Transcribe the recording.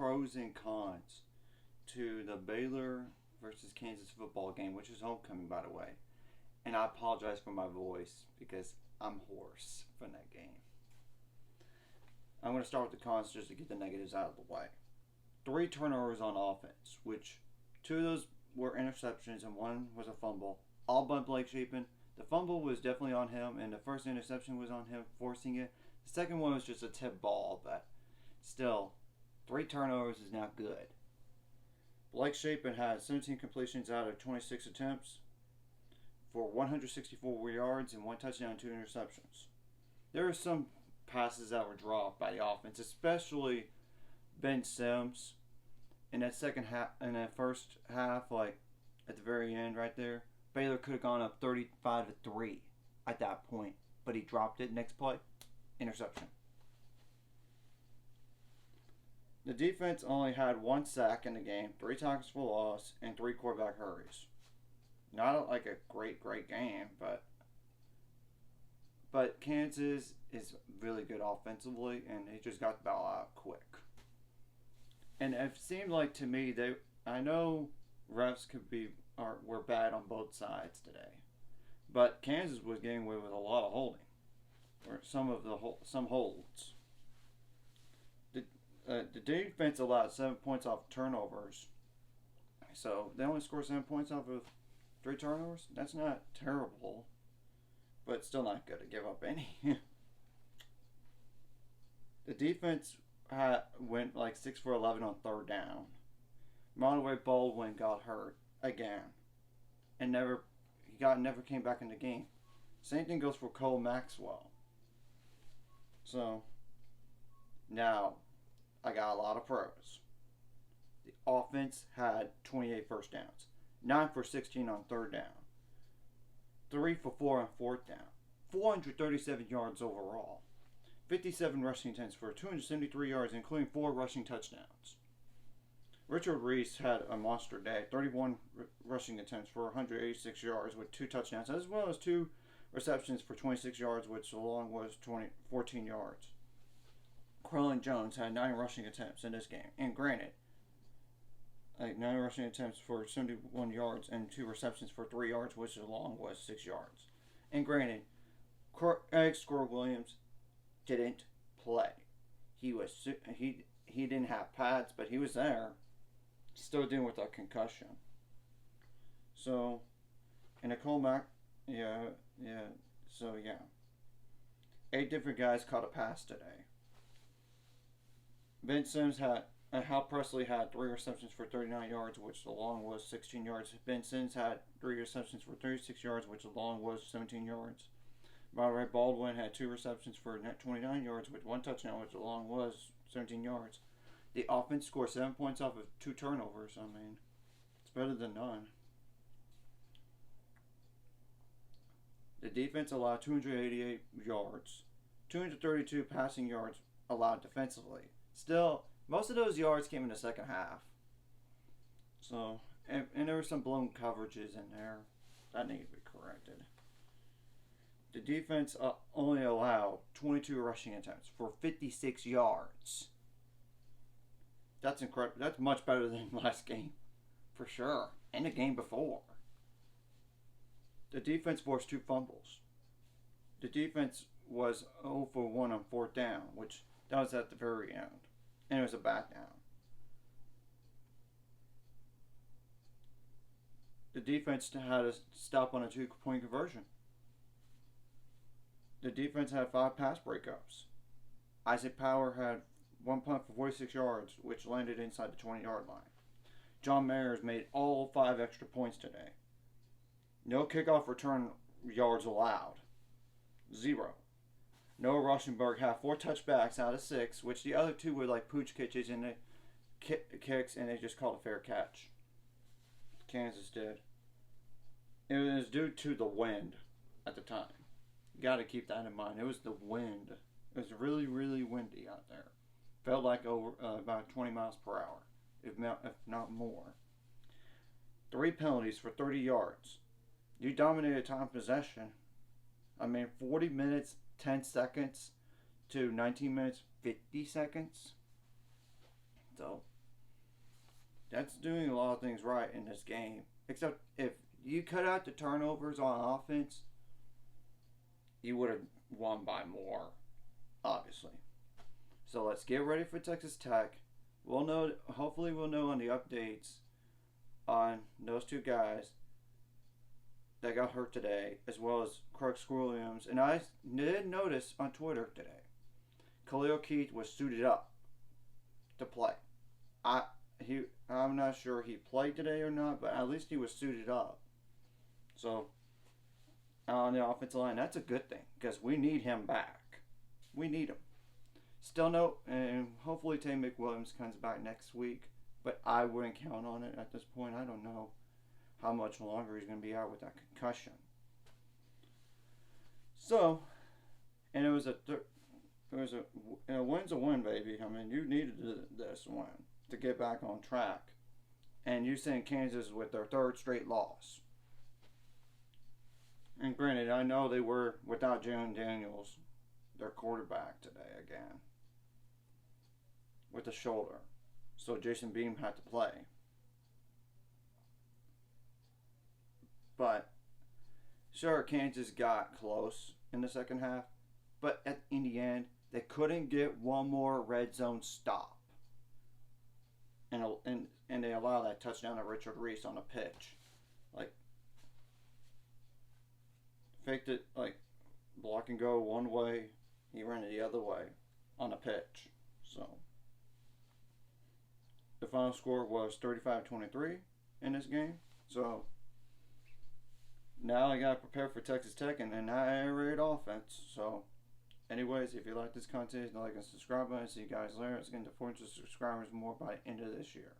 pros and cons to the Baylor versus Kansas football game, which is homecoming, by the way. And I apologize for my voice because I'm hoarse from that game. I'm going to start with the cons just to get the negatives out of the way. 3 turnovers on offense, which 2 of those were interceptions and 1 was a fumble, all by Blake Shapen. The fumble was definitely on him, and the first interception was on him forcing it. The second one was just a tip ball, but still, 3 turnovers is not good. Blake Shapen had 17 completions out of 26 attempts for 164 yards and 1 touchdown and 2 interceptions. There were some passes that were dropped by the offense, especially Ben Sims in that first half, like at the very end right there. Baylor could have gone up 35-3 at that point, but he dropped it. Next play, interception. The defense only had 1 sack in the game, 3 tackles for loss, and 3 quarterback hurries. Not like a great game, but Kansas is really good offensively, and they just got the ball out quick. And it seemed like to me I know refs were bad on both sides today, but Kansas was getting away with a lot of holding, or some holds. The defense allowed 7 points off turnovers, so they only scored 7 points off of 3 turnovers. That's not terrible, but still not good to give up any. The defense went like 6 for 11 on 3rd down. Monterey Baldwin got hurt again, and never came back in the game. Same thing goes for Cole Maxwell. So now I got a lot of pros. The offense had 28 first downs, 9 for 16 on 3rd down, 3 for 4 on 4th down, 437 yards overall, 57 rushing attempts for 273 yards, including 4 rushing touchdowns. Richard Reese had a monster day, 31 rushing attempts for 186 yards with 2 touchdowns, as well as 2 receptions for 26 yards, which along was 14 yards. Carlin Jones had 9 rushing attempts in this game, and granted, 9 rushing attempts for 71 yards and 2 receptions for 3 yards, which along was 6 yards. And granted, Eric Score Williams didn't play. He didn't have pads, but he was there, still dealing with a concussion. So, and Nicole Mack, yeah. 8 different guys caught a pass today. Ben Sims Hal Presley had 3 receptions for 39 yards, which along was 16 yards. Ben Sims had 3 receptions for 36 yards, which along was 17 yards. Monterey Baldwin had 2 receptions for 29 yards with 1 touchdown, which along was 17 yards. The offense scored 7 points off of 2 turnovers. I mean, it's better than none. The defense allowed 288 yards, 232 passing yards allowed defensively. Still, most of those yards came in the second half. So, and there were some blown coverages in there that need to be corrected. The defense only allowed 22 rushing attempts for 56 yards. That's incredible. That's much better than last game, for sure, and the game before. The defense forced 2 fumbles. The defense was 0 for 1 on 4th down, which that was at the very end, and it was a back down. The defense had a stop on a 2-point conversion. The defense had 5 pass breakups. Isaac Power had 1 punt for 46 yards, which landed inside the 20-yard line. John Mayers made all 5 extra points today. No kickoff return yards allowed. 0. Noah Rauschenberg had 4 touchbacks out of 6, which the other 2 were like pooch catches and the kicks, and they just called a fair catch. Kansas did. It was due to the wind at the time. You got to keep that in mind. It was the wind. It was really, really windy out there. Felt like over about 20 miles per hour, if not more. 3 penalties for 30 yards. You dominated time possession. I mean, 40 minutes, 10 seconds to 19 minutes, 50 seconds. So, That's doing a lot of things right in this game. Except if you cut out the turnovers on offense, you would have won by more, obviously. So let's get ready for Texas Tech. We'll know. Hopefully, we'll know on the updates on those two guys that got hurt today, as well as Crooks Williams. And I did notice on Twitter today, Khalil Keith was suited up to play. I'm not sure he played today or not, but at least he was suited up. So on the offensive line, that's a good thing because we need him back. We need him. Still no, and hopefully Tay McWilliams comes back next week, but I wouldn't count on it at this point. I don't know how much longer he's going to be out with that concussion. So, and it was a win's a win, baby. I mean, you needed this win to get back on track, and you sent Kansas with their third straight loss. And granted, I know they were without Jalen Daniels, their quarterback today again, with the shoulder. So Jason Beam had to play. But sure, Kansas got close in the second half, but in the end, they couldn't get one more red zone stop. And they allowed that touchdown to Richard Reese on a pitch. Like, faked it, like, block and go one way, he ran it the other way on a pitch. So the final score was 35-23 in this game. So now I gotta prepare for Texas Tech and an air raid offense. So anyways, if you like this content, like and subscribe button. See you guys later. It's getting to 400 subscribers more by the end of this year.